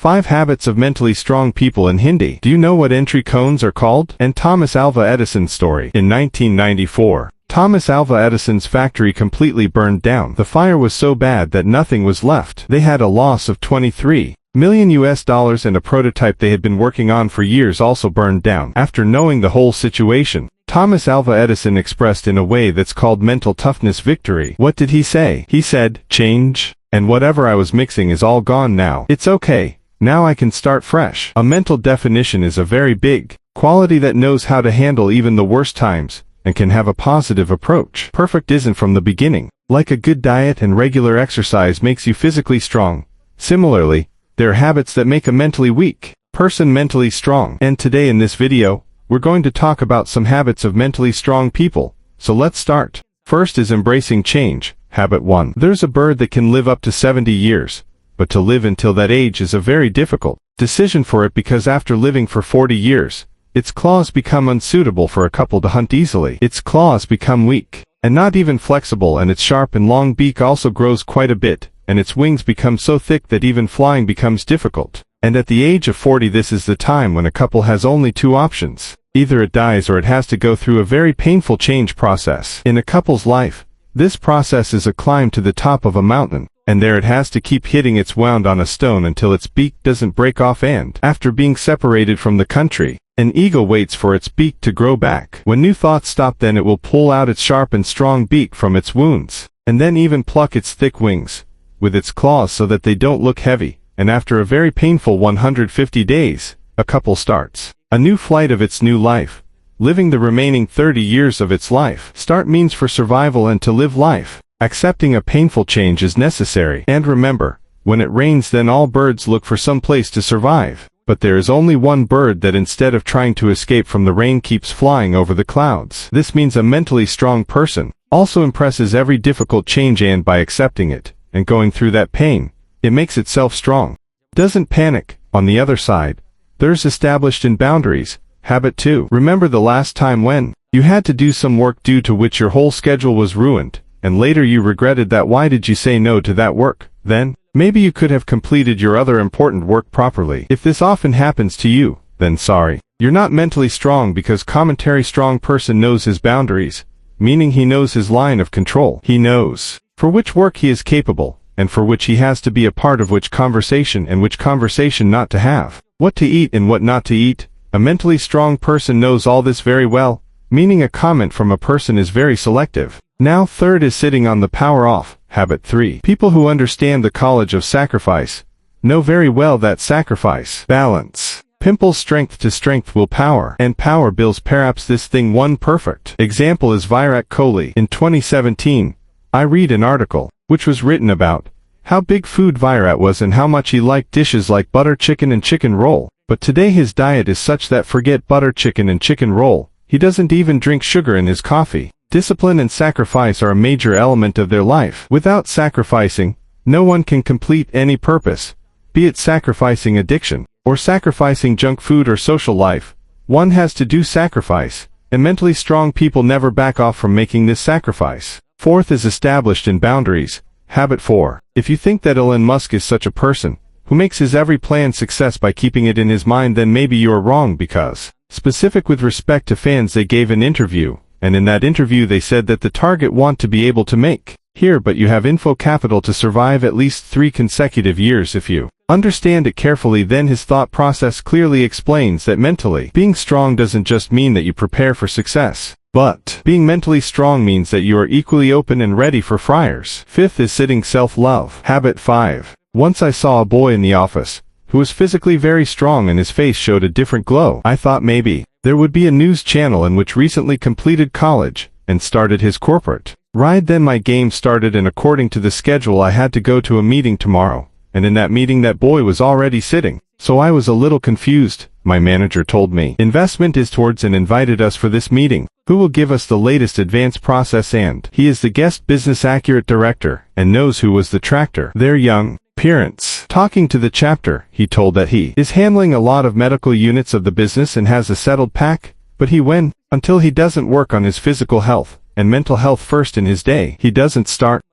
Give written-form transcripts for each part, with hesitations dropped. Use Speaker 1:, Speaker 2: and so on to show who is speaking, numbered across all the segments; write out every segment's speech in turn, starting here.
Speaker 1: 5 Habits of Mentally Strong People in Hindi. Do you know what entry cones are called? And Thomas Alva Edison's story. In 1994, Thomas Alva Edison's factory completely burned down. The fire was so bad that nothing was left. They had a loss of $23 million and a prototype they had been working on for years also burned down. After knowing the whole situation, Thomas Alva Edison expressed in a way that's called mental toughness victory. What did he say? He said, "Change, and whatever I was mixing is all gone now. It's okay. Now I can start fresh." A mental definition is a very big quality that knows how to handle even the worst times, and can have a positive approach. Perfect isn't from the beginning. Like a good diet and regular exercise makes you physically strong, similarly, there are habits that make a mentally weak person mentally strong. And today in this video, we're going to talk about some habits of mentally strong people, so let's start. First is embracing change. Habit 1. There's a bird that can live up to 70 years, but to live until that age is a very difficult decision for it because after living for 40 years, its claws become unsuitable for a couple to hunt easily. Its claws become weak, and not even flexible, and its sharp and long beak also grows quite a bit, and its wings become so thick that even flying becomes difficult. And at the age of 40, this is the time when a couple has only 2 options. Either it dies or it has to go through a very painful change process. In a couple's life, this process is a climb to the top of a mountain, and there it has to keep hitting its wound on a stone until its beak doesn't break off, and after being separated from the country, an eagle waits for its beak to grow back. When new thoughts stop, then it will pull out its sharp and strong beak from its wounds, and then even pluck its thick wings with its claws so that they don't look heavy, and after a very painful 150 days, a couple starts a new flight of its new life, living the remaining 30 years of its life. Start means for survival and to live life. Accepting a painful change is necessary. And remember, when it rains, then all birds look for some place to survive. But there is only one bird that instead of trying to escape from the rain keeps flying over the clouds. This means a mentally strong person also impresses every difficult change, and by accepting it and going through that pain, it makes itself strong. Doesn't panic. On the other side, there's established in boundaries. Habit 2. Remember the last time when you had to do some work due to which your whole schedule was ruined, and later you regretted that. Why did you say no to that work then? Maybe you could have completed your other important work properly. If this often happens to you, then sorry. You're not mentally strong, because commentary strong person knows his boundaries, meaning he knows his line of control. He knows for which work he is capable, and for which he has to be a part of which conversation and which conversation not to have. What to eat and what not to eat. A mentally strong person knows all this very well, meaning a comment from a person is very selective. Now third is sitting on the power off. Habit 3. People who understand the college of sacrifice know very well that sacrifice balance pimples strength to strength will power, and power builds perhaps this thing. One perfect example is Virat Kohli. In 2017, I read an article which was written about how big food Virat was and how much he liked dishes like butter chicken and chicken roll. But today his diet is such that forget butter chicken and chicken roll, he doesn't even drink sugar in his coffee. Discipline and sacrifice are a major element of their life. Without sacrificing, no one can complete any purpose, be it sacrificing addiction, or sacrificing junk food or social life. One has to do sacrifice, and mentally strong people never back off from making this sacrifice. Fourth is established in boundaries. Habit 4. If you think that Elon Musk is such a person who makes his every plan success by keeping it in his mind, then maybe you are wrong, because, specific with respect to fans, they gave an interview, and in that interview they said that the target want to be able to make here, but you have info capital to survive at least 3 consecutive years if you understand it carefully. Then his thought process clearly explains that mentally being strong doesn't just mean that you prepare for success, but being mentally strong means that you are equally open and ready for fires. Fifth is sitting self-love. Habit 5. Once I saw a boy in the office who was physically very strong and his face showed a different glow. I thought maybe there would be a news channel in which recently completed college and started his corporate ride. Then my game started, and according to the schedule I had to go to a meeting tomorrow, and in that meeting that boy was already sitting. So I was a little confused. My manager told me investment is towards and invited us for this meeting. Who will give us the latest advanced process, and he is the guest business accurate director and knows who was the tractor. Their young parents. Talking to the chapter, he told that he is handling a lot of medical units of the business and has a settled pack, but he when until he doesn't work on his physical health and mental health first in his day. He doesn't start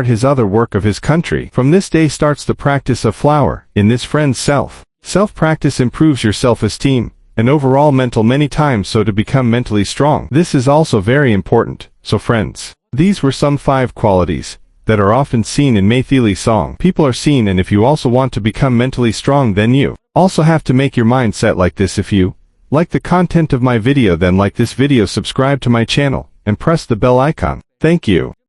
Speaker 1: his other work of his country. From this day starts the practice of flower, in this friend's self. Self-practice improves your self-esteem, and overall mental many times so to become mentally strong. This is also very important. So friends, these were some 5 qualities that are often seen in Maythili's song. People are seen, and if you also want to become mentally strong, then you also have to make your mindset like this. If you like the content of my video, then like this video, subscribe to my channel, and press the bell icon. Thank you.